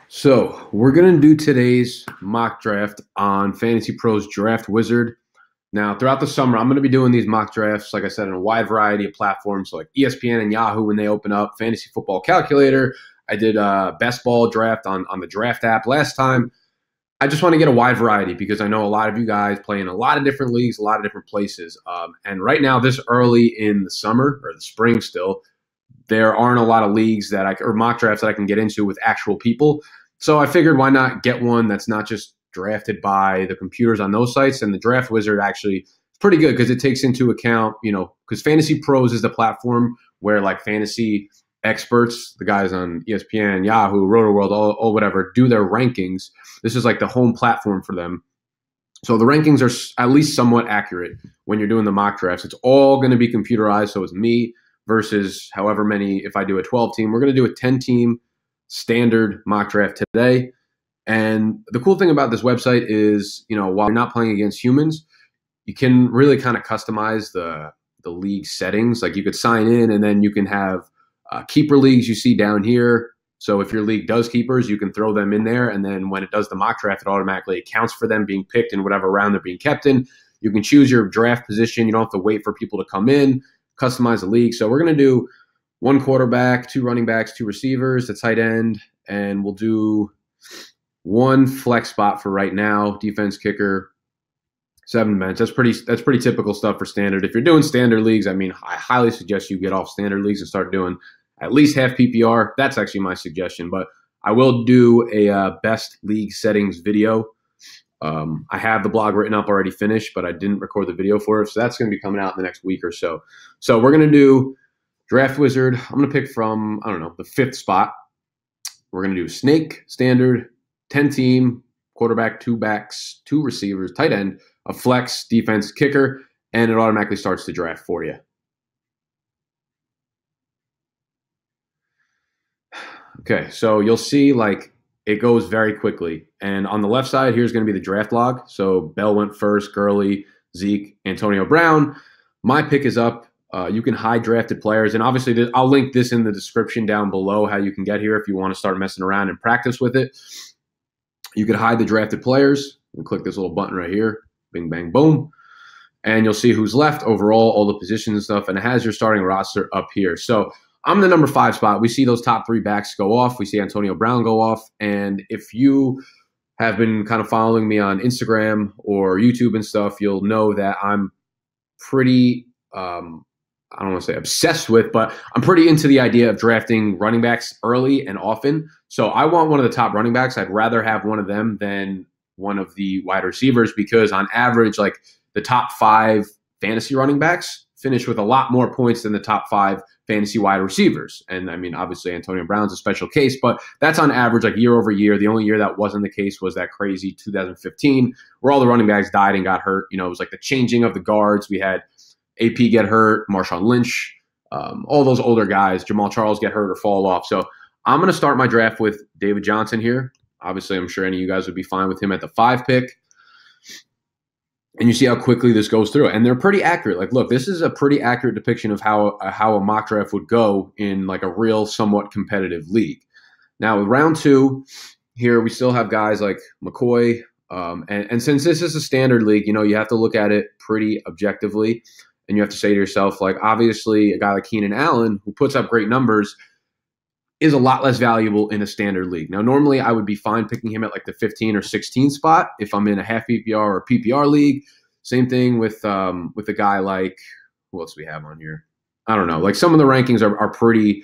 So we're going to do today's mock draft on FantasyPros Draft Wizard. Now, throughout the summer, I'm going to be doing these mock drafts, like I said, on a wide variety of platforms like ESPN and Yahoo when they open up, Fantasy Football Calculator. I did a best ball draft on the draft app last time. I just want to get a wide variety because I know a lot of you guys play in a lot of different leagues, a lot of different places. And right now, this early in the summer or the spring still, there aren't a lot of leagues or mock drafts that I can get into with actual people. So I figured why not get one that's not just drafted by the computers on those sites. And the Draft Wizard actually is pretty good because it takes into account, because Fantasy Pros is the platform where like fantasy experts, the guys on ESPN, Yahoo, RotoWorld, all whatever, do their rankings. This is like the home platform for them. So the rankings are at least somewhat accurate when you're doing the mock drafts. It's all going to be computerized. So it's me versus however many. If I do a 12 team, we're going to do a 10 team standard mock draft today. And the cool thing about this website is, while you're not playing against humans, you can really kind of customize the league settings. Like you could sign in and then you can have keeper leagues you see down here. So if your league does keepers, you can throw them in there. And then when it does the mock draft, it automatically accounts for them being picked in whatever round they're being kept in. You can choose your draft position. You don't have to wait for people to come in, customize the league. So we're going to do one quarterback, two running backs, two receivers, the tight end, and we'll do one flex spot for right now, defense, kicker, 7 bench. That's pretty typical stuff for standard. If you're doing standard leagues, I highly suggest you get off standard leagues and start doing at least half PPR. That's actually my suggestion, but I will do a best league settings video. I have the blog written up already finished, but I didn't record the video for it, so that's going to be coming out in the next week or so. So we're going to do Draft Wizard. I'm going to pick from, the 5th spot. We're going to do Snake, Standard, 10-team, quarterback, 2 backs, 2 receivers, tight end, a flex, defense, kicker, and it automatically starts the draft for you. Okay, so you'll see it goes very quickly. And on the left side, here's going to be the draft log. So Bell went first, Gurley, Zeke, Antonio Brown. My pick is up. You can hide drafted players. And obviously, I'll link this in the description down below how you can get here if you want to start messing around and practice with it. You can hide the drafted players and click this little button right here. Bing, bang, boom. And you'll see who's left overall, all the positions and stuff. And it has your starting roster up here. So I'm the number 5 spot. We see those top 3 backs go off. We see Antonio Brown go off. And if you have been kind of following me on Instagram or YouTube and stuff, you'll know that I'm pretty I don't want to say obsessed with, but I'm pretty into the idea of drafting running backs early and often. So I want one of the top running backs. I'd rather have one of them than one of the wide receivers because on average, like the top 5 fantasy running backs finish with a lot more points than the top 5 fantasy wide receivers. And obviously Antonio Brown's a special case, but that's on average like year over year. The only year that wasn't the case was that crazy 2015 where all the running backs died and got hurt. It was like the changing of the guards. We had AP get hurt, Marshawn Lynch, all those older guys, Jamal Charles get hurt or fall off. So I'm going to start my draft with David Johnson here. Obviously, I'm sure any of you guys would be fine with him at the 5 pick. And you see how quickly this goes through. And they're pretty accurate. Like, look, this is a pretty accurate depiction of how a mock draft would go in like a real, somewhat competitive league. Now, with round 2, here we still have guys like McCoy. And since this is a standard league, you have to look at it pretty objectively. And you have to say to yourself, like, obviously, a guy like Keenan Allen, who puts up great numbers, is a lot less valuable in a standard league. Now, normally I would be fine picking him at like the 15 or 16 spot if I'm in a half PPR or PPR league. Same thing with a guy like, who else do we have on here? I don't know. Like some of the rankings are pretty.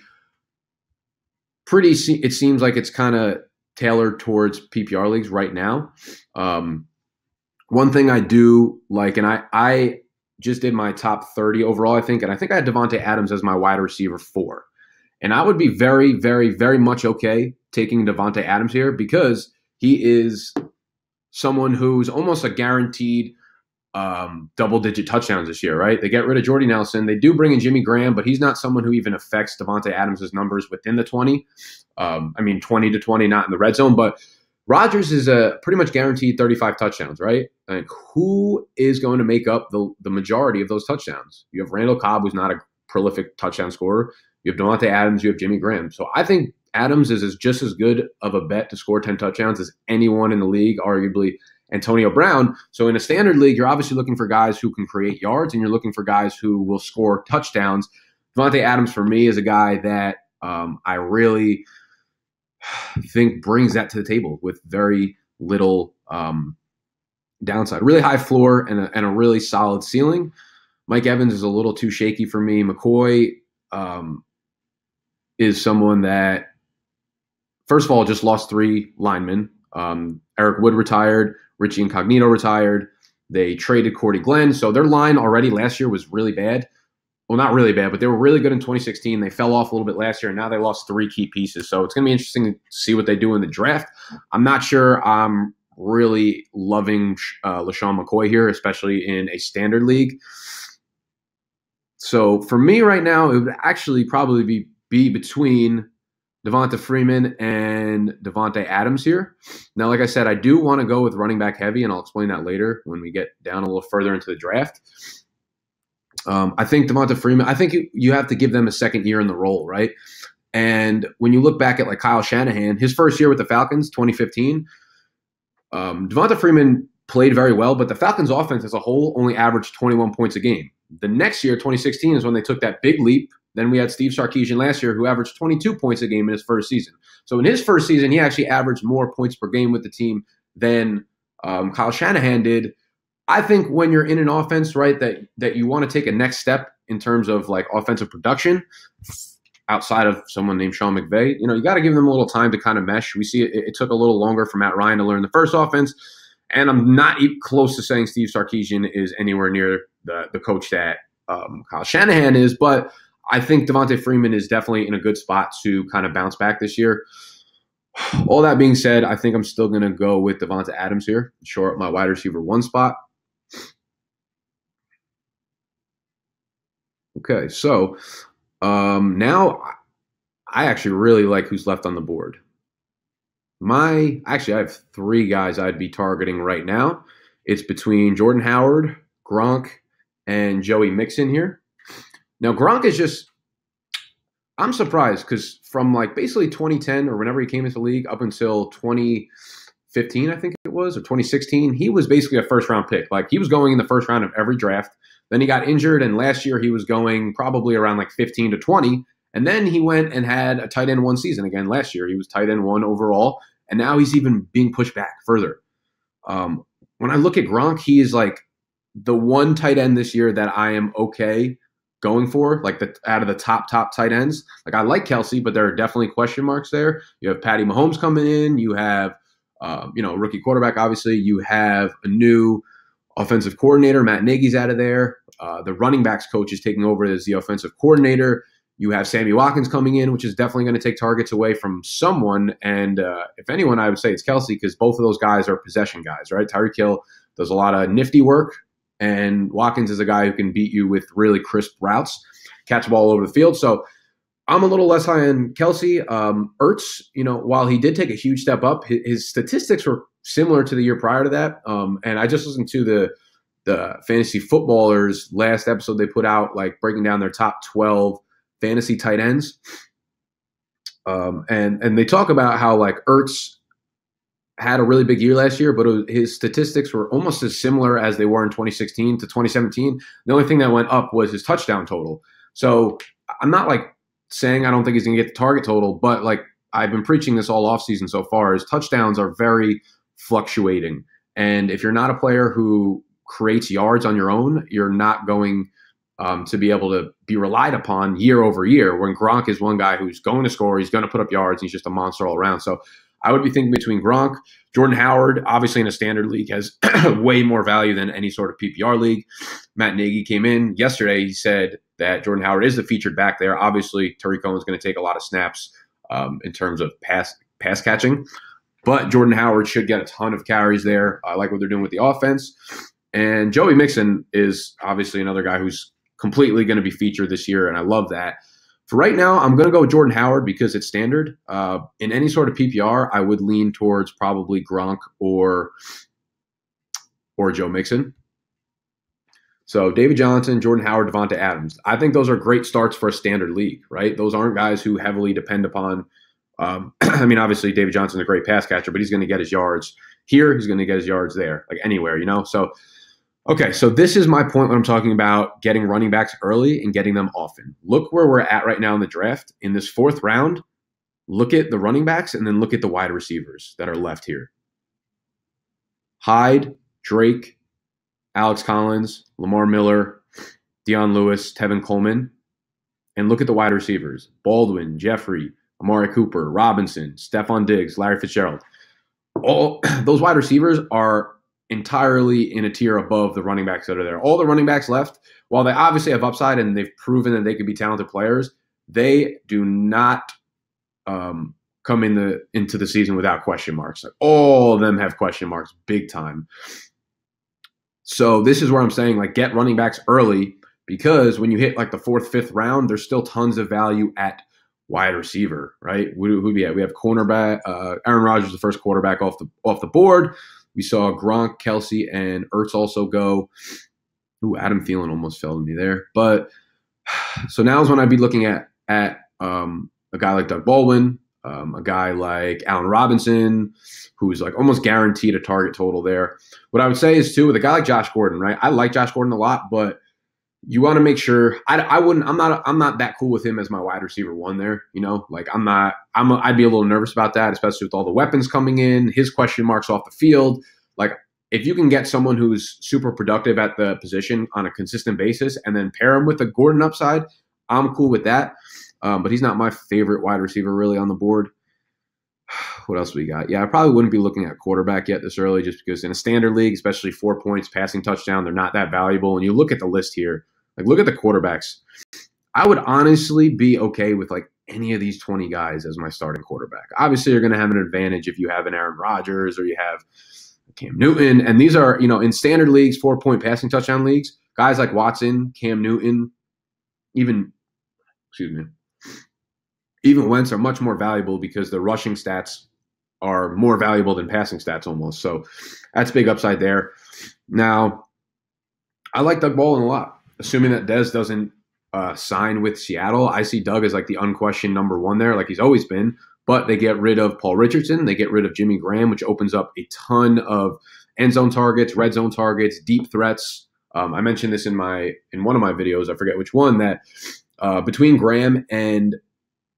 It seems like it's kind of tailored towards PPR leagues right now. One thing I do like, and I just did my top 30 overall, I think. And I think I had Devontae Adams as my wide receiver 4. And I would be very, very, very much okay taking Devontae Adams here because he is someone who's almost a guaranteed double-digit touchdowns this year, right? They get rid of Jordy Nelson. They do bring in Jimmy Graham, but he's not someone who even affects Devontae Adams' numbers within the 20. 20 to 20, not in the red zone. But Rodgers is a pretty much guaranteed 35 touchdowns, right? And who is going to make up the majority of those touchdowns? You have Randall Cobb, who's not a prolific touchdown scorer. You have Devontae Adams. You have Jimmy Graham. So I think Adams is just as good of a bet to score 10 touchdowns as anyone in the league, arguably Antonio Brown. So in a standard league, you're obviously looking for guys who can create yards, and you're looking for guys who will score touchdowns. Davante Adams, for me, is a guy that I really think brings that to the table with very little downside. Really high floor and a really solid ceiling. Mike Evans is a little too shaky for me. McCoy is someone that, first of all, just lost 3 linemen. Eric Wood retired. Richie Incognito retired. They traded Cordy Glenn. So their line already last year was really bad. Well, not really bad, but they were really good in 2016. They fell off a little bit last year, and now they lost 3 key pieces. So it's going to be interesting to see what they do in the draft. I'm not sure I'm really loving LaShawn McCoy here, especially in a standard league. So for me right now, it would actually probably be between Devonta Freeman and Davante Adams here. Now, like I said, I do want to go with running back heavy, and I'll explain that later when we get down a little further into the draft. I think Devonta Freeman, I think you have to give them a second year in the role, right? And when you look back at like Kyle Shanahan, his first year with the Falcons, 2015, Devonta Freeman played very well, but the Falcons offense as a whole only averaged 21 points a game. The next year, 2016, is when they took that big leap. Then we had Steve Sarkisian last year, who averaged 22 points a game in his first season. So in his first season, he actually averaged more points per game with the team than Kyle Shanahan did. I think when you're in an offense, right, that you want to take a next step in terms of like offensive production outside of someone named Sean McVay, you got to give them a little time to kind of mesh. We see it took a little longer for Matt Ryan to learn the first offense. And I'm not even close to saying Steve Sarkisian is anywhere near the coach that Kyle Shanahan is, but I think Devonta Freeman is definitely in a good spot to kind of bounce back this year. All that being said, I think I'm still going to go with Davante Adams here, short my wide receiver 1 spot. Okay, so now I actually really like who's left on the board. I have 3 guys I'd be targeting right now. It's between Jordan Howard, Gronk, and Joey Mixon here. Now, Gronk is just, I'm surprised because from like basically 2010 or whenever he came into the league up until 2015, I think it was, or 2016, he was basically a first-round pick. Like he was going in the first round of every draft. Then he got injured, and last year he was going probably around like 15 to 20. And then he went and had a tight end 1 season again last year. He was tight end 1 overall, and now he's even being pushed back further. When I look at Gronk, he is like the one tight end this year that I am okay going for, like out of the top tight ends. Like I like Kelsey, but there are definitely question marks there. You have Patty Mahomes coming in. You have, rookie quarterback, obviously. You have a new offensive coordinator. Matt Nagy's out of there. The running backs coach is taking over as the offensive coordinator. You have Sammy Watkins coming in, which is definitely going to take targets away from someone. And if anyone, I would say it's Kelsey, because both of those guys are possession guys, right? Tyreek Hill does a lot of nifty work, and Watkins is a guy who can beat you with really crisp routes, catch the ball all over the field. So I'm a little less high on Kelsey. Ertz, while he did take a huge step up, his statistics were similar to the year prior to that. And I just listened to the Fantasy Footballers last episode they put out, like breaking down their top 12 fantasy tight ends. And they talk about how like Ertz had a really big year last year, but his statistics were almost as similar as they were in 2016 to 2017. The only thing that went up was his touchdown total. So I'm not like saying I don't think he's going to get the target total, but like I've been preaching this all offseason so far, his touchdowns are very fluctuating. And if you're not a player who creates yards on your own, you're not going to be able to be relied upon year over year, when Gronk is one guy who's going to score, he's going to put up yards, he's just a monster all around. So I would be thinking between Gronk. Jordan Howard, obviously in a standard league, has way more value than any sort of PPR league. Matt Nagy came in yesterday. He said that Jordan Howard is the featured back there. Obviously, Tariq Cohen's going to take a lot of snaps in terms of pass catching. But Jordan Howard should get a ton of carries there. I like what they're doing with the offense. And Joey Mixon is obviously another guy who's completely going to be featured this year, and I love that. For right now, I'm going to go with Jordan Howard because it's standard. In any sort of PPR, I would lean towards probably Gronk or Joe Mixon. So David Johnson, Jordan Howard, Davante Adams. I think those are great starts for a standard league, right? Those aren't guys who heavily depend upon I mean, obviously David Johnson's a great pass catcher, but he's going to get his yards here. He's going to get his yards there, like anywhere, you know? So, okay, so this is my point when I'm talking about getting running backs early and getting them often. Look where we're at right now in the draft. In this fourth round, look at the running backs and then look at the wide receivers that are left here. Hyde, Drake, Alex Collins, Lamar Miller, Deion Lewis, Tevin Coleman. And look at the wide receivers. Baldwin, Jeffrey, Amari Cooper, Robinson, Stephon Diggs, Larry Fitzgerald. All those wide receivers are entirely in a tier above the running backs that are there. All the running backs left, while they obviously have upside and they've proven that they can be talented players, they do not come into the season without question marks. Like, all of them have question marks big time. So this is where I'm saying, like, get running backs early, because when you hit like the fourth, fifth round, there's still tons of value at wide receiver, right? Who we have? We have cornerback. Aaron Rodgers, the first quarterback off the board. We saw Gronk, Kelsey, and Ertz also go. Ooh, Adam Thielen almost fell to me there. But so now is when I'd be looking at a guy like Doug Baldwin, a guy like Allen Robinson, who's like almost guaranteed a target total there. What I would say is too, with a guy like Josh Gordon, right? I like Josh Gordon a lot, but you want to make sure I'm not that cool with him as my wide receiver one there. You know, like I'd be a little nervous about that, especially with all the weapons coming in, his question marks off the field. Like, if you can get someone who's super productive at the position on a consistent basis and then pair him with a Gordon upside, I'm cool with that. But he's not my favorite wide receiver really on the board. What else we got? Yeah, I probably wouldn't be looking at quarterback yet this early, just because in a standard league, especially 4 points, passing touchdown, they're not that valuable. And you look at the list here, like look at the quarterbacks. I would honestly be okay with like any of these 20 guys as my starting quarterback. Obviously, you're going to have an advantage if you have an Aaron Rodgers or you have Cam Newton. And these are, you know, in standard leagues, 4-point passing touchdown leagues, guys like Watson, Cam Newton, even Wentz are much more valuable because the rushing stats are more valuable than passing stats almost. So that's big upside there. Now, I like Doug Baldwin a lot. Assuming that Dez doesn't sign with Seattle, I see Doug as like the unquestioned number one there, like he's always been. But they get rid of Paul Richardson. They get rid of Jimmy Graham, which opens up a ton of end zone targets, red zone targets, deep threats. I mentioned this in one of my videos. I forget which one, that between Graham and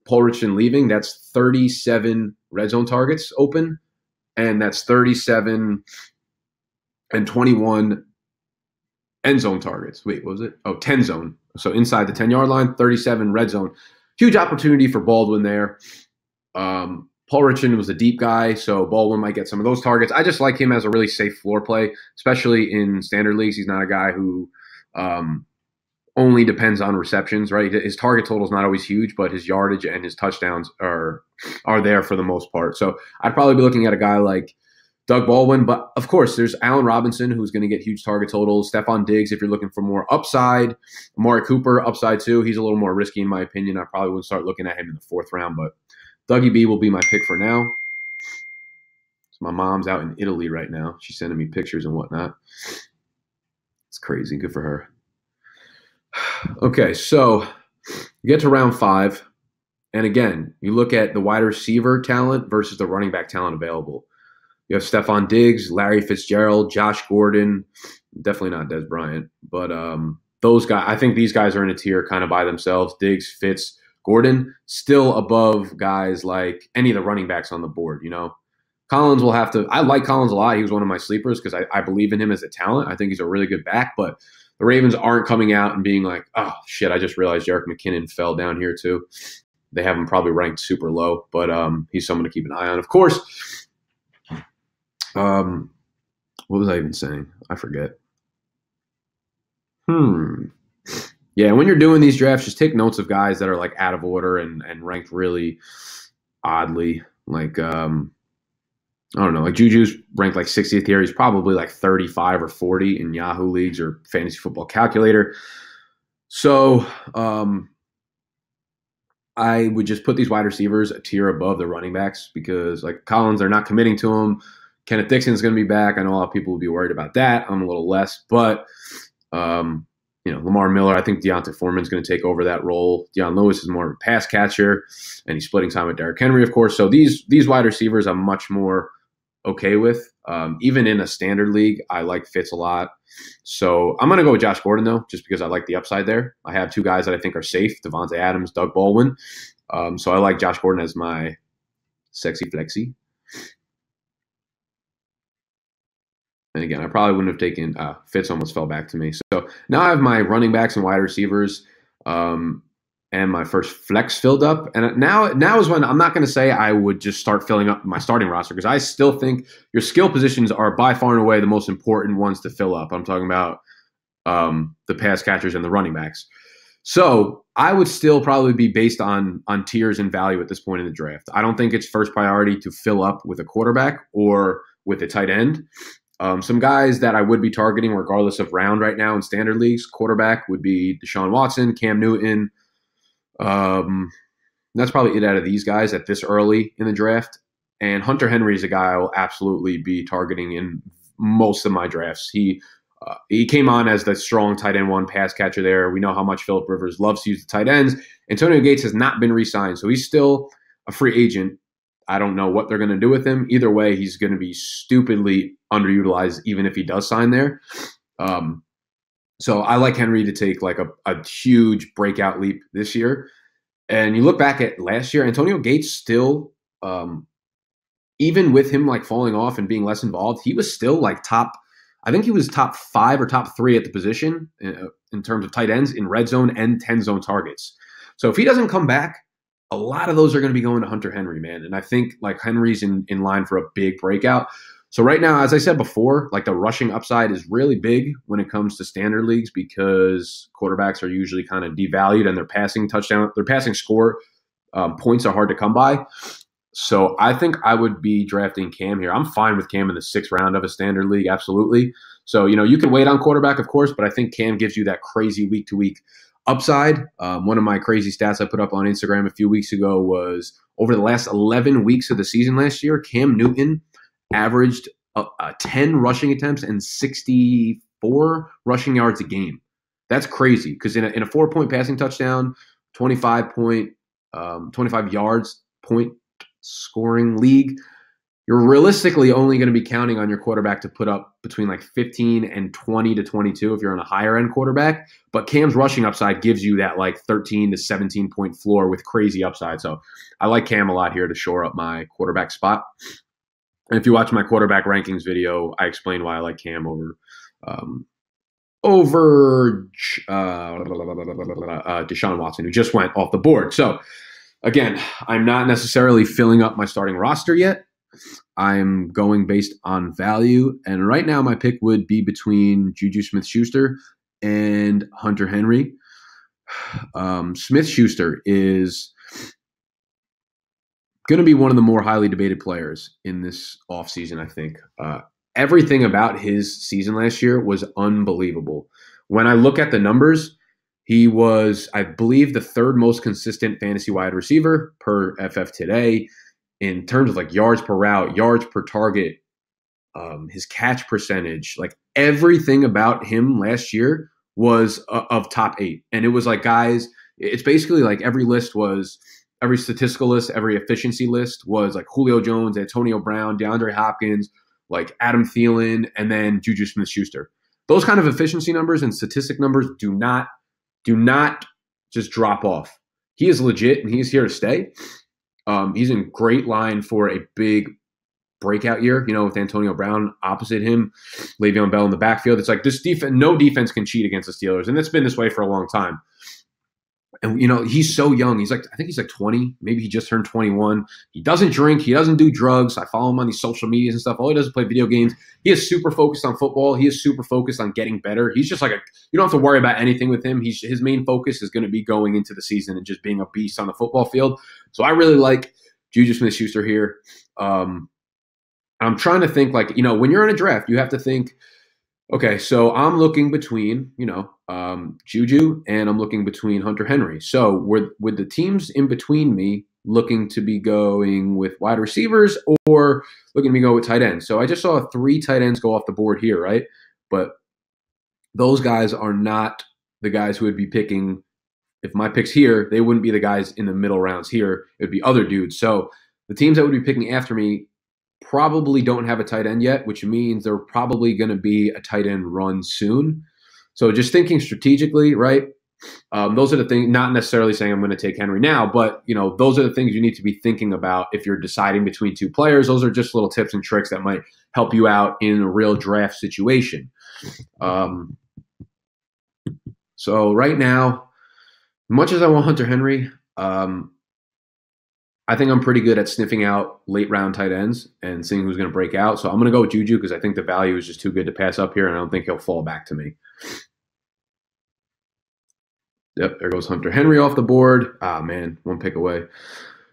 Paul Richardson leaving, that's 37 red zone targets open, and that's 37 and 21 end zone targets. Wait, what was it? Oh, 10 zone. So inside the 10-yard line, 37 red zone. Huge opportunity for Baldwin there. Paul Richardson was a deep guy, so Baldwin might get some of those targets. I just like him as a really safe floor play, especially in standard leagues. He's not a guy who only depends on receptions, right? His target total is not always huge, but his yardage and his touchdowns are there for the most part. So I'd probably be looking at a guy like Doug Baldwin, but of course there's Allen Robinson, who's going to get huge target totals. Stephon Diggs, if you're looking for more upside. Amari Cooper, upside too. He's a little more risky in my opinion. I probably wouldn't start looking at him in the fourth round, but Dougie B will be my pick for now. So my mom's out in Italy right now. She's sending me pictures and whatnot. It's crazy. Good for her. Okay, so you get to round 5, and again, you look at the wide receiver talent versus the running back talent available. You have Stephon Diggs, Larry Fitzgerald, Josh Gordon, definitely not Dez Bryant, but those guys, I think these guys are in a tier kind of by themselves. Diggs, Fitz, Gordon, still above guys like any of the running backs on the board, you know. Collins will have to – I like Collins a lot. He was one of my sleepers because I believe in him as a talent. I think he's a really good back, but the Ravens aren't coming out and being like, oh, shit, I just realized Jerick McKinnon fell down here too. They have him probably ranked super low, but he's someone to keep an eye on. Of course, what was I even saying? I forget. Yeah, when you're doing these drafts, just take notes of guys that are like out of order and ranked really oddly. Like, I don't know, like Juju's ranked like 60th here. He's probably like 35 or 40 in Yahoo leagues or Fantasy Football Calculator. So I would just put these wide receivers a tier above the running backs because like Collins, they're not committing to him. Kenneth Dixon's going to be back. I know a lot of people will be worried about that. I'm a little less, but Lamar Miller, I think Deontay Foreman's going to take over that role. Deion Lewis is more of a pass catcher, and he's splitting time with Derrick Henry, of course. So these wide receivers I'm much more okay with. Even in a standard league, I like Fitz a lot. So I'm going to go with Josh Gordon, though, just because I like the upside there. I have two guys that I think are safe, Devontae Adams, Doug Baldwin. So I like Josh Gordon as my sexy flexi. And again, I probably wouldn't have taken Fitz almost fell back to me. So now I have my running backs and wide receivers and my first flex filled up. And now is when I'm not going to say I would just start filling up my starting roster, because I still think your skill positions are by far and away the most important ones to fill up. I'm talking about the pass catchers and the running backs. So I would still probably be based on tiers and value at this point in the draft. I don't think it's first priority to fill up with a quarterback or with a tight end. Some guys that I would be targeting regardless of round right now in standard leagues, quarterback would be Deshaun Watson, Cam Newton. That's probably it out of these guys at this early in the draft. And Hunter Henry is a guy I will absolutely be targeting in most of my drafts. He came on as the strong tight end one pass catcher there. We know how much Phillip Rivers loves to use the tight ends. Antonio Gates has not been re-signed, so he's still a free agent. I don't know what they're going to do with him. Either way, he's going to be stupidly underutilized, even if he does sign there. So I like Henry to take like a huge breakout leap this year. And you look back at last year, Antonio Gates still, even with him like falling off and being less involved, he was still like I think he was top 5 or top 3 at the position in terms of tight ends in red zone and 10 zone targets. So if he doesn't come back, a lot of those are going to be going to Hunter Henry, man. And I think like Henry's in line for a big breakout. So right now, as I said before, like the rushing upside is really big when it comes to standard leagues, because quarterbacks are usually kind of devalued and their passing score points are hard to come by. So I think I would be drafting Cam here. I'm fine with Cam in the 6th round of a standard league, absolutely. So, you can wait on quarterback, of course, but I think Cam gives you that crazy week-to-week upside. One of my crazy stats I put up on Instagram a few weeks ago was over the last 11 weeks of the season last year, Cam Newton averaged 10 rushing attempts and 64 rushing yards a game. That's crazy, because in a 4-point passing touchdown, 25 yards point scoring league, you're realistically only going to be counting on your quarterback to put up between like 15 and 20 to 22 if you're on a higher end quarterback. But Cam's rushing upside gives you that like 13 to 17 point floor with crazy upside. So I like Cam a lot here to shore up my quarterback spot. And if you watch my quarterback rankings video, I explain why I like Cam over Deshaun Watson, who just went off the board. So again, I'm not necessarily filling up my starting roster yet. I'm going based on value. And right now my pick would be between Juju Smith-Schuster and Hunter Henry. Smith-Schuster is going to be one of the more highly debated players in this offseason, I think. Everything about his season last year was unbelievable. When I look at the numbers, he was, I believe, the 3rd most consistent fantasy wide receiver per FF Today in terms of like yards per route, yards per target, his catch percentage, like everything about him last year was of top 8. And it was like, guys, it's basically like every statistical list, every efficiency list was like Julio Jones, Antonio Brown, DeAndre Hopkins, like Adam Thielen, and then Juju Smith-Schuster. Those kind of efficiency numbers and statistic numbers do not just drop off. He is legit, and he's here to stay. He's in great line for a big breakout year, with Antonio Brown opposite him, Le'Veon Bell in the backfield. It's like this defense, no defense can cheat against the Steelers, and it's been this way for a long time. And, he's so young. I think he's like 20. Maybe he just turned 21. He doesn't drink. He doesn't do drugs. I follow him on these social medias and stuff. All he does is play video games. He is super focused on football. He is super focused on getting better. He's just like you don't have to worry about anything with him. His main focus is going to be going into the season and just being a beast on the football field. So I really like Juju Smith-Schuster here. I'm trying to think like, when you're in a draft, you have to think, okay, so I'm looking between, Juju and I'm looking between Hunter Henry. So would the teams in between me looking to be going with wide receivers or looking to go with tight ends? So I just saw 3 tight ends go off the board here, right? But those guys are not the guys who would be picking, if my pick's here, they wouldn't be the guys in the middle rounds here. It would be other dudes. So the teams that would be picking after me probably don't have a tight end yet, which means they're probably going to be a tight end run soon. So just thinking strategically, right? Those are the things, not necessarily saying I'm going to take Henry now, but those are the things you need to be thinking about if you're deciding between two players. Those are just little tips and tricks that might help you out in a real draft situation. So right now, much as I want Hunter Henry, I think I'm pretty good at sniffing out late round tight ends and seeing who's going to break out. So I'm going to go with Juju because I think the value is just too good to pass up here, and I don't think he'll fall back to me. Yep, there goes Hunter Henry off the board. Ah, man, one pick away.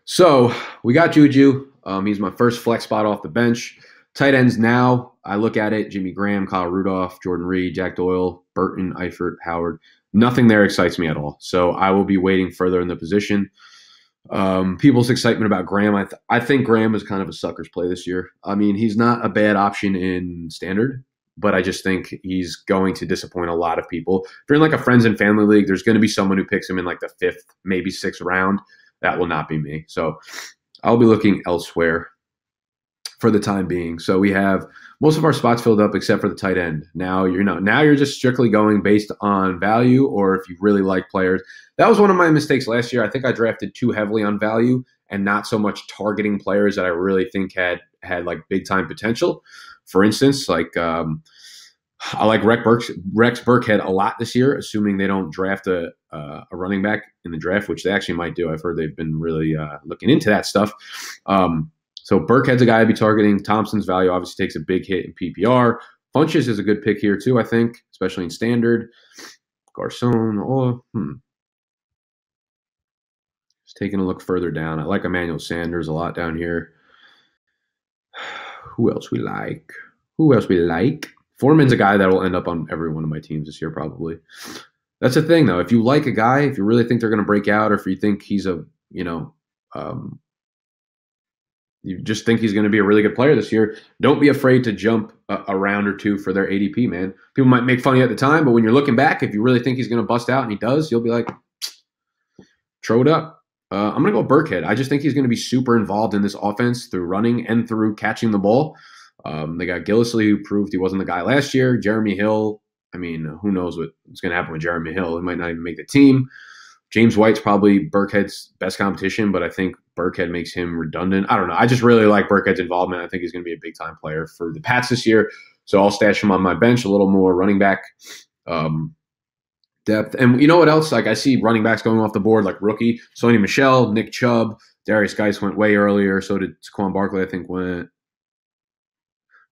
So we got Juju. He's my first flex spot off the bench. Tight ends now, I look at it, Jimmy Graham, Kyle Rudolph, Jordan Reed, Jack Doyle, Burton, Eifert, Howard. Nothing there excites me at all. So I will be waiting further in the position. People's excitement about Graham, I think Graham is kind of a sucker's play this year. I mean, he's not a bad option in standard, but I just think he's going to disappoint a lot of people. If you're in like a friends and family league, there's going to be someone who picks him in like the 5th, maybe 6th round. That will not be me. So I'll be looking elsewhere for the time being. So we have most of our spots filled up except for the tight end. Now you're just strictly going based on value, or if you really like players. That was one of my mistakes last year. I think I drafted too heavily on value and not so much targeting players that I really think had like big time potential. For instance, like I like Rex Burkhead a lot this year, assuming they don't draft a running back in the draft, which they actually might do. I've heard they've been really looking into that stuff. So Burkhead's a guy I'd be targeting. Thompson's value obviously takes a big hit in PPR. Funches is a good pick here too, I think, especially in standard. Garcon, Just taking a look further down. I like Emmanuel Sanders a lot down here. Who else we like? Foreman's a guy that will end up on every one of my teams this year, probably. That's the thing, though. If you like a guy, if you really think they're going to break out, or if you think he's you just think he's going to be a really good player this year, don't be afraid to jump a round or two for their ADP, man. People might make fun of you at the time, but when you're looking back, if you really think he's going to bust out and he does, you'll be like, throw it up. I'm going to go Burkhead. I just think he's going to be super involved in this offense through running and through catching the ball. They got Gillislee, who proved he wasn't the guy last year. Jeremy Hill, I mean, who knows what's going to happen with Jeremy Hill. He might not even make the team. James White's probably Burkhead's best competition, but I think Burkhead makes him redundant. I don't know. I just really like Burkhead's involvement. I think he's going to be a big-time player for the Pats this year. So I'll stash him on my bench, a little more running back depth. And you know what else? Like, I see running backs going off the board, like rookie. Sony Michel, Nick Chubb, Darius Geis went way earlier. So did Saquon Barkley, I think, went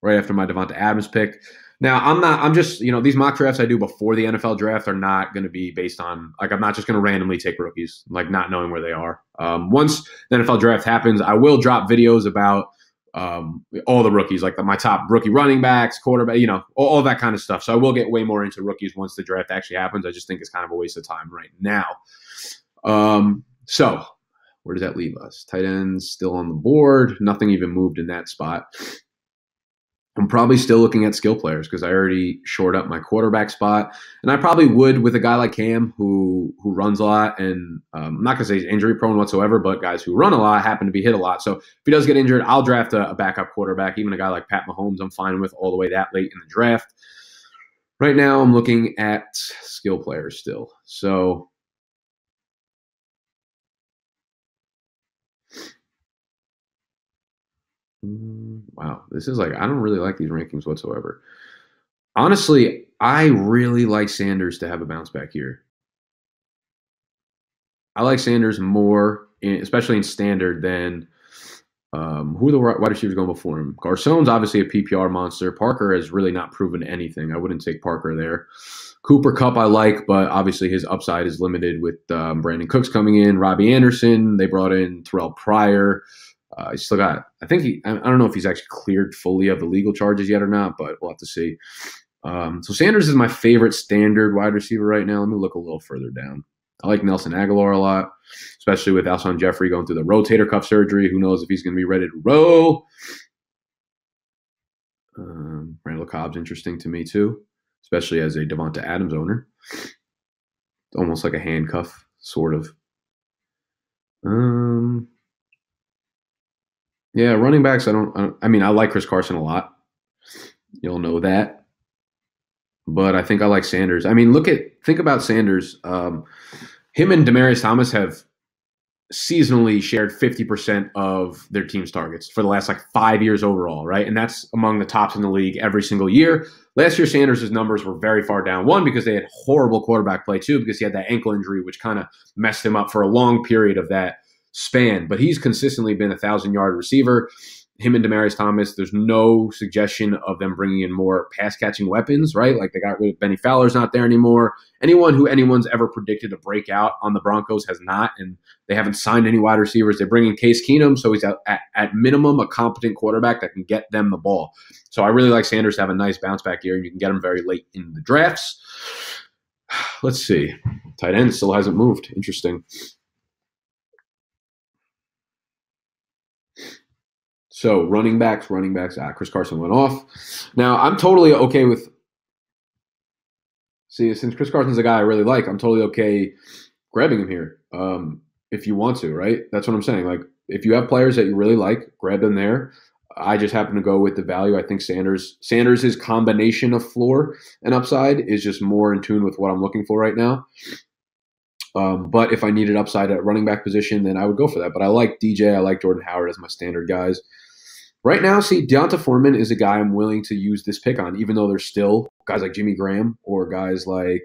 right after my Devonta Adams pick. Now, I'm just, these mock drafts I do before the NFL draft are not going to be based on, like, I'm not just going to randomly take rookies, like, not knowing where they are. Once the NFL draft happens, I will drop videos about all the rookies, like my top rookie running backs, quarterback, all that kind of stuff. So I will get way more into rookies once the draft actually happens. I just think it's kind of a waste of time right now. So where does that leave us? Tight ends still on the board. Nothing even moved in that spot. I'm probably still looking at skill players because I already shored up my quarterback spot. And I probably would with a guy like Cam who runs a lot. And I'm not going to say he's injury prone whatsoever, but guys who run a lot happen to be hit a lot. So if he does get injured, I'll draft a backup quarterback. Even a guy like Pat Mahomes, I'm fine with all the way that late in the draft. Right now, I'm looking at skill players still. So wow, this is like, I don't really like these rankings whatsoever. Honestly, I really like Sanders to have a bounce back here. I like Sanders more, especially in standard, than who are the wide receivers going before him. Garcon's obviously a PPR monster. Parker has really not proven anything. I wouldn't take Parker there. Cooper Kupp I like, but obviously his upside is limited with Brandon Cooks coming in. Robbie Anderson, they brought in Terrell Pryor. He's still got, I don't know if he's actually cleared fully of the legal charges yet or not, but we'll have to see. So Sanders is my favorite standard wide receiver right now. Let me look a little further down. I like Nelson Aguilar a lot, especially with Alshon Jeffrey going through the rotator cuff surgery. Who knows if he's going to be ready to roll. Randall Cobb's interesting to me too, especially as a Devonta Adams owner. almost like a handcuff, sort of. Um, yeah, running backs. I mean, I like Chris Carson a lot. You'll know that, but I think I like Sanders. I mean, think about Sanders. Him and Demaryius Thomas have seasonally shared 50% of their team's targets for the last like 5 years overall, right? And that's among the tops in the league every single year. Last year, Sanders' numbers were very far down. One, because they had horrible quarterback play. Two, because he had that ankle injury, which kind of messed him up for a long period of that span. But he's consistently been a 1,000-yard receiver. Him and Demaryius Thomas, there's no suggestion of them bringing in more pass-catching weapons, right? Like they got rid of Benny Fowler's not there anymore. Anyone who anyone's ever predicted to break out on the Broncos has not, and they haven't signed any wide receivers. They bring in Case Keenum, so he's at minimum a competent quarterback that can get them the ball. So I really like Sanders to have a nice bounce-back year, and you can get him very late in the drafts. Let's see. Tight end still hasn't moved. Interesting. So running backs. Chris Carson went off. Now I'm totally okay with. See, since Chris Carson's a guy I really like, I'm totally okay grabbing him here. If you want to, right? That's what I'm saying. Like if you have players that you really like, grab them there. I just happen to go with the value. I think Sanders' combination of floor and upside is just more in tune with what I'm looking for right now. But if I needed upside at running back position, then I would go for that. But I like DJ. I like Jordan Howard as my standard guys. Right now, see, D'Onta Foreman is a guy I'm willing to use this pick on, even though there's still guys like Jimmy Graham or guys like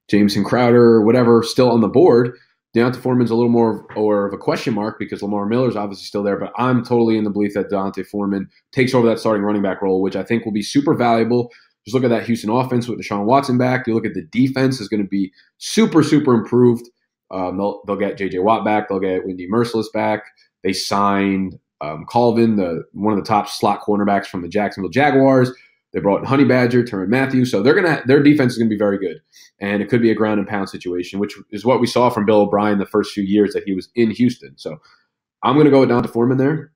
Jameson Crowder or whatever still on the board. D'Onta Foreman's a little more of a question mark because Lamar Miller's obviously still there, but I'm totally in the belief that D'Onta Foreman takes over that starting running back role, which I think will be super valuable. Just look at that Houston offense with Deshaun Watson back. You look at the defense is going to be super, super improved. They'll get J.J. Watt back. They'll get Wendy Merciless back. They signed Colvin, one of the top slot cornerbacks from the Jacksonville Jaguars. They brought in Honey Badger, Tyrann Mathieu. So their defense is going to be very good. And it could be a ground and pound situation, which is what we saw from Bill O'Brien the first few years that he was in Houston. So I'm going to go with D'Onta Foreman there,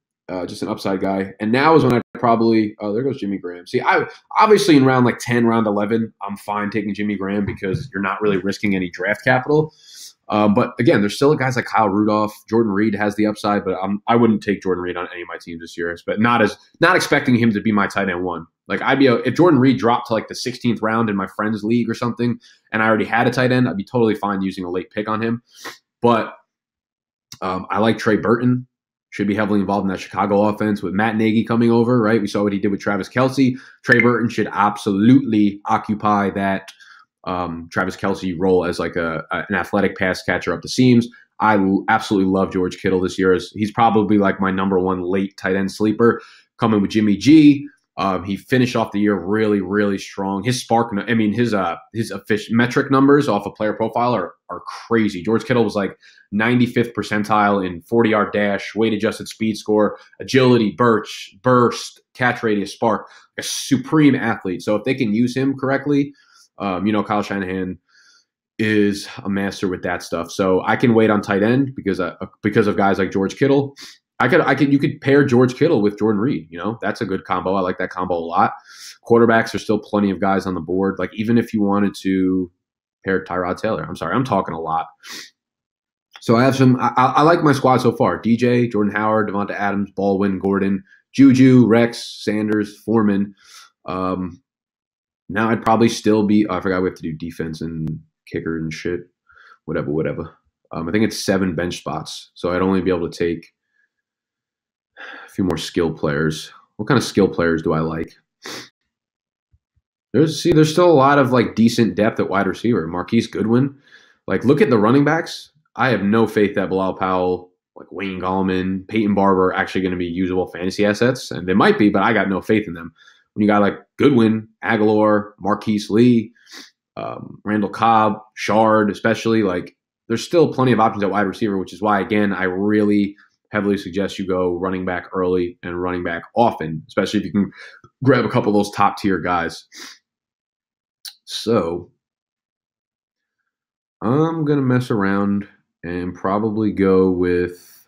just an upside guy. And now is when I probably – there goes Jimmy Graham. See, obviously in round like 10, round 11, I'm fine taking Jimmy Graham because you're not really risking any draft capital. But again, there's still guys like Kyle Rudolph. Jordan Reed has the upside, but I wouldn't take Jordan Reed on any of my teams this year. But not expecting him to be my tight end one. Like if Jordan Reed dropped to like the 16th round in my friend's league or something, and I already had a tight end, I'd be totally fine using a late pick on him. But I like Trey Burton. Should be heavily involved in that Chicago offense with Matt Nagy coming over, right? We saw what he did with Travis Kelce. Trey Burton should absolutely occupy that Travis Kelce role as like an athletic pass catcher up the seams. I absolutely love George Kittle this year. He's probably like my number one late tight end sleeper coming with Jimmy G. He finished off the year really, really strong. His metric numbers off a player profile are crazy. George Kittle was like 95th percentile in 40-yard dash, weight adjusted speed score, agility, burst, catch radius, spark, a supreme athlete. So if they can use him correctly, Kyle Shanahan is a master with that stuff. So I can wait on tight end because of guys like George Kittle. You could pair George Kittle with Jordan Reed. That's a good combo. I like that combo a lot. Quarterbacks, there's still plenty of guys on the board. Like even if you wanted to pair Tyrod Taylor, I'm sorry, I'm talking a lot. So I have I like my squad so far. DJ, Jordan Howard, Devonta Adams, Baldwin, Gordon, Juju, Rex, Sanders, Foreman. Now I'd probably still be. I forgot we have to do defense and kicker and shit. Whatever. I think it's 7 bench spots, so I'd only be able to take a few more skill players. What kind of skill players do I like? There's still a lot of like decent depth at wide receiver. Marquise Goodwin. Like look at the running backs. I have no faith that Bilal Powell, like Wayne Gallman, Peyton Barber are actually going to be usable fantasy assets, and they might be, but I got no faith in them. When you got like Goodwin, Aguilar, Marquise Lee, Randall Cobb, Shard, especially, like there's still plenty of options at wide receiver, which is why, again, I really heavily suggest you go running back early and running back often, especially if you can grab a couple of those top tier guys. So I'm going to mess around and probably go with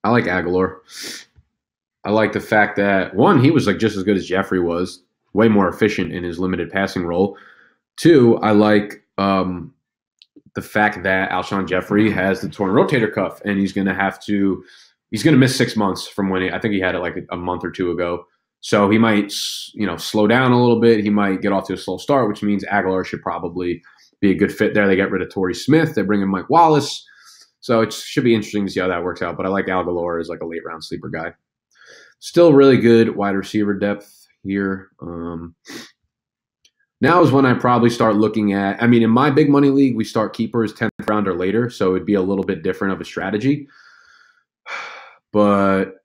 I like Aguilar. I like the fact that one, he was like just as good as Jeffrey was, way more efficient in his limited passing role. Two, I like the fact that Alshon Jeffrey has the torn rotator cuff, and he's going to miss 6 months from when I think he had it like a month or two ago. So he might, slow down a little bit. He might get off to a slow start, which means Aguilar should probably be a good fit there. They get rid of Torrey Smith. They bring in Mike Wallace. So it should be interesting to see how that works out. But I like Aguilar as like a late round sleeper guy. Still really good wide receiver depth here. Now is when I probably start looking at, in my big money league, we start keepers 10th round or later. So it'd be a little bit different of a strategy. But,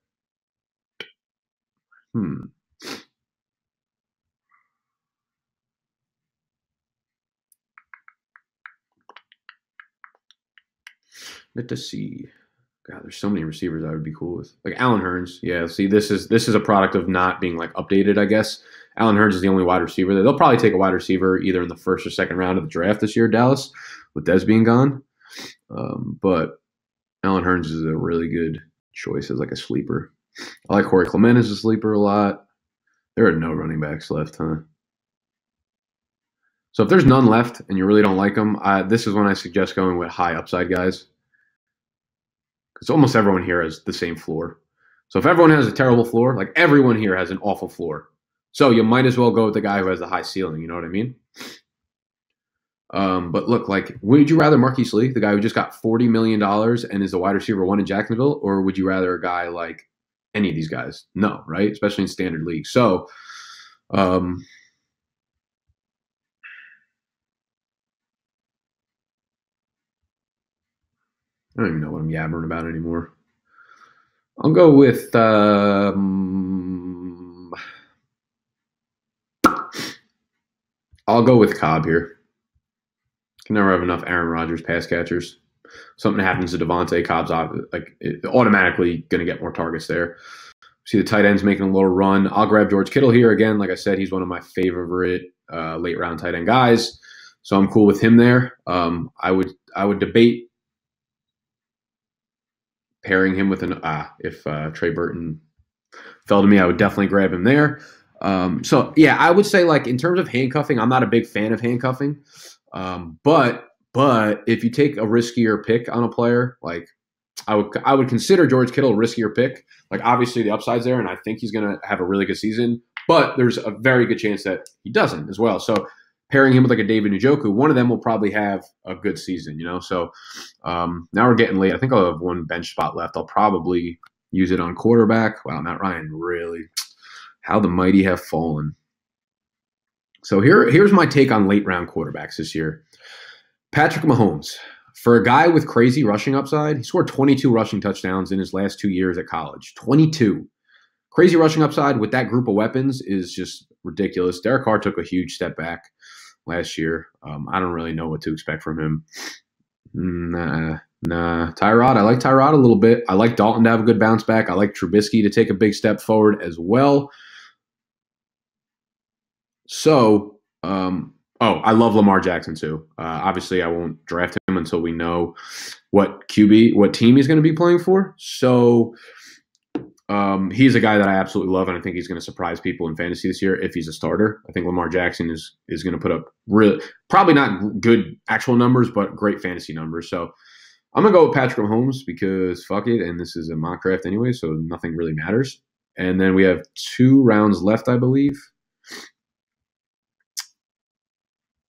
Let's see. God, there's so many receivers I would be cool with. Like Allen Hurns. Yeah, see, this is a product of not being like updated, I guess. Allen Hurns is the only wide receiver there. They'll probably take a wide receiver either in the first or second round of the draft this year, Dallas, with Dez being gone. But Allen Hurns is a really good choice as like a sleeper. I like Corey Clement as a sleeper a lot. There are no running backs left, huh? So if there's none left and you really don't like them, this is when I suggest going with high upside guys. Because almost everyone here has the same floor. So if everyone has a terrible floor, like everyone here has an awful floor. So you might as well go with the guy who has the high ceiling. You know what I mean? But look, like, would you rather Marquise Lee, the guy who just got $40 million and is the wide receiver one in Jacksonville, or would you rather a guy like any of these guys? No, right? Especially in standard league. So, I don't even know what I'm yabbering about anymore. I'll go with Cobb here. Can never have enough Aaron Rodgers pass catchers. Something happens to Devontae, Cobb's automatically going to get more targets there. See the tight ends making a little run. I'll grab George Kittle here again. Like I said, he's one of my favorite late round tight end guys, so I'm cool with him there. I would debate pairing him with if Trey Burton fell to me, I would definitely grab him there. So yeah, I would say like in terms of handcuffing, I'm not a big fan of handcuffing. But if you take a riskier pick on a player, like I would consider George Kittle a riskier pick. Like obviously the upside's there, and I think he's going to have a really good season. But there's a very good chance that he doesn't as well. So pairing him with like a David Njoku, one of them will probably have a good season, So now we're getting late. I think I'll have one bench spot left. I'll probably use it on quarterback. Wow, Matt Ryan, really. How the mighty have fallen. So here's my take on late round quarterbacks this year. Patrick Mahomes. For a guy with crazy rushing upside, he scored 22 rushing touchdowns in his last 2 years at college. 22. Crazy rushing upside with that group of weapons is just ridiculous. Derek Carr took a huge step back last year. I don't really know what to expect from him. Nah. Tyrod, I like Tyrod a little bit. I like Dalton to have a good bounce back. I like Trubisky to take a big step forward as well. So, I love Lamar Jackson too. Obviously, I won't draft him until we know what team he's going to be playing for. So, he's a guy that I absolutely love, and I think he's going to surprise people in fantasy this year if he's a starter. I think Lamar Jackson is going to put up probably not good actual numbers, but great fantasy numbers. So, I'm going to go with Patrick Mahomes because fuck it, and this is a mock draft anyway, so nothing really matters. And then we have 2 rounds left, I believe.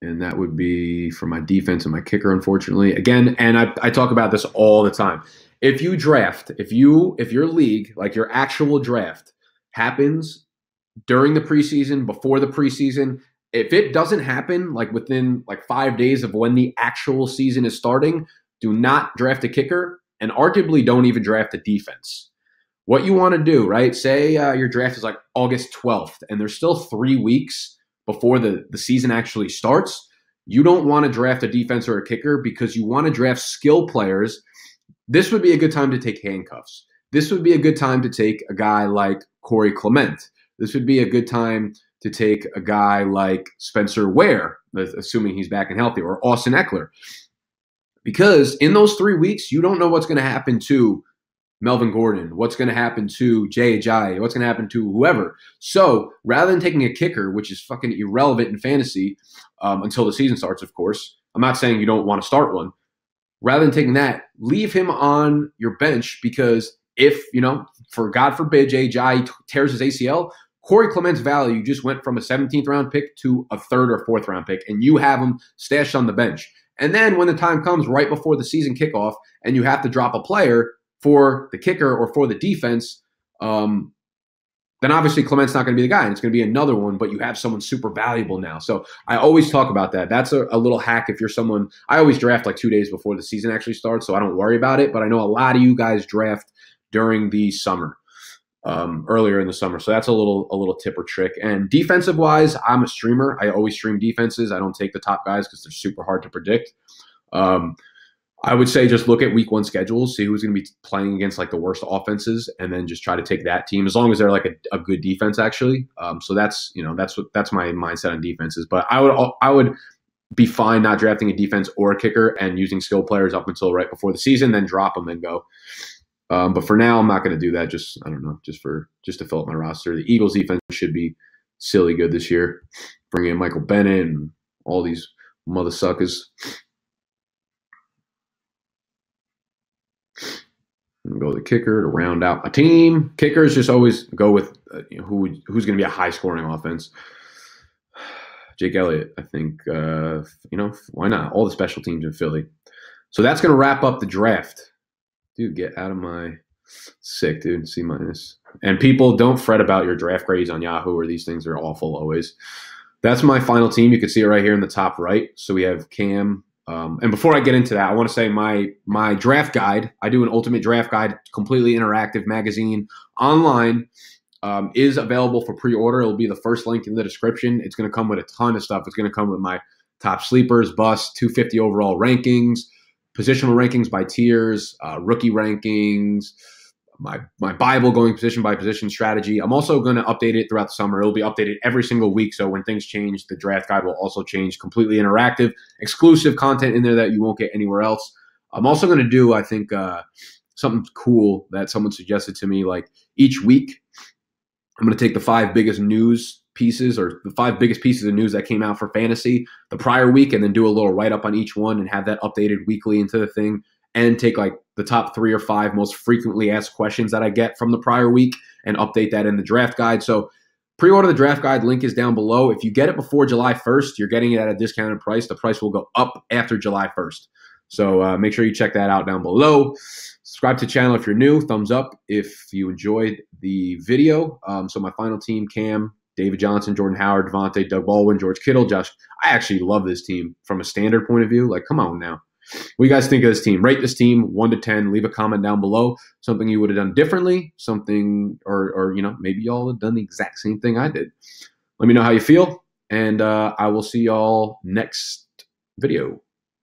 And that would be for my defense and my kicker, unfortunately. Again, and I talk about this all the time. If you draft, if your league, like your actual draft, happens during the preseason, before the preseason, if it doesn't happen like within like 5 days of when the actual season is starting, do not draft a kicker, and arguably don't even draft a defense. What you want to do, right? Say your draft is like August 12th, and there's still 3 weeks before the season actually starts. You don't want to draft a defense or a kicker because you want to draft skill players. This would be a good time to take handcuffs. This would be a good time to take a guy like Corey Clement. This would be a good time to take a guy like Spencer Ware, assuming he's back and healthy, or Austin Eckler. Because in those 3 weeks, you don't know what's going to happen to Melvin Gordon? What's going to happen to Jay Ajayi? What's going to happen to whoever? So rather than taking a kicker, which is fucking irrelevant in fantasy until the season starts, of course, I'm not saying you don't want to start one. Rather than taking that, leave him on your bench because if, for God forbid, Jay Ajayi tears his ACL, Corey Clement's value just went from a 17th round pick to a 3rd or 4th round pick, and you have him stashed on the bench. And then when the time comes right before the season kickoff and you have to drop a player for the kicker or for the defense, then obviously Clement's not going to be the guy, and it's going to be another one, but you have someone super valuable now. So I always talk about that. That's a little hack if you're someone – I always draft like 2 days before the season actually starts, so I don't worry about it. But I know a lot of you guys draft during the summer, earlier in the summer. So that's a little tip or trick. And defensive-wise, I'm a streamer. I always stream defenses. I don't take the top guys because they're super hard to predict. I would say just look at week 1 schedules, see who's going to be playing against like the worst offenses, and then just try to take that team as long as they're like a good defense actually. So that's my mindset on defenses. But I would be fine not drafting a defense or a kicker and using skill players up until right before the season, then drop them and go. But for now, I'm not going to do that. Just to fill up my roster. The Eagles defense should be silly good this year. Bring in Michael Bennett and all these mother suckers. And go with the kicker to round out a team. Kickers just always go with who's going to be a high scoring offense. Jake Elliott, I think. Why not? All the special teams in Philly. So that's going to wrap up the draft. Dude, get out of my sick, dude. C-. And people, don't fret about your draft grades on Yahoo, or these things are awful always. That's my final team. You can see it right here in the top right. So we have Cam. And before I get into that, I want to say my draft guide, I do an ultimate draft guide, completely interactive magazine online, is available for pre-order. It'll be the first link in the description. It's going to come with a ton of stuff. It's going to come with my top sleepers, busts, 250 overall rankings, positional rankings by tiers, rookie rankings, my Bible going position by position strategy. I'm also going to update it throughout the summer. It'll be updated every single week. So when things change, the draft guide will also change. Completely interactive, exclusive content in there that you won't get anywhere else. I'm also going to do, I think, something cool that someone suggested to me. Like each week, I'm going to take the 5 biggest news pieces or the 5 biggest pieces of news that came out for fantasy the prior week, and then do a little write-up on each one and have that updated weekly into the thing, and take like the top 3 or 5 most frequently asked questions that I get from the prior week and update that in the draft guide. So pre-order the draft guide. Link is down below. If you get it before July 1st, you're getting it at a discounted price. The price will go up after July 1st. So make sure you check that out down below. Subscribe to the channel if you're new. Thumbs up if you enjoyed the video. So my final team, Cam, David Johnson, Jordan Howard, Devontae, Doug Baldwin, George Kittle, Josh. I actually love this team from a standard point of view. Like, come on now. What do you guys think of this team? Rate this team 1 to 10. Leave a comment down below. Something you would have done differently. Something, or maybe y'all have done the exact same thing I did. Let me know how you feel, and I will see y'all next video.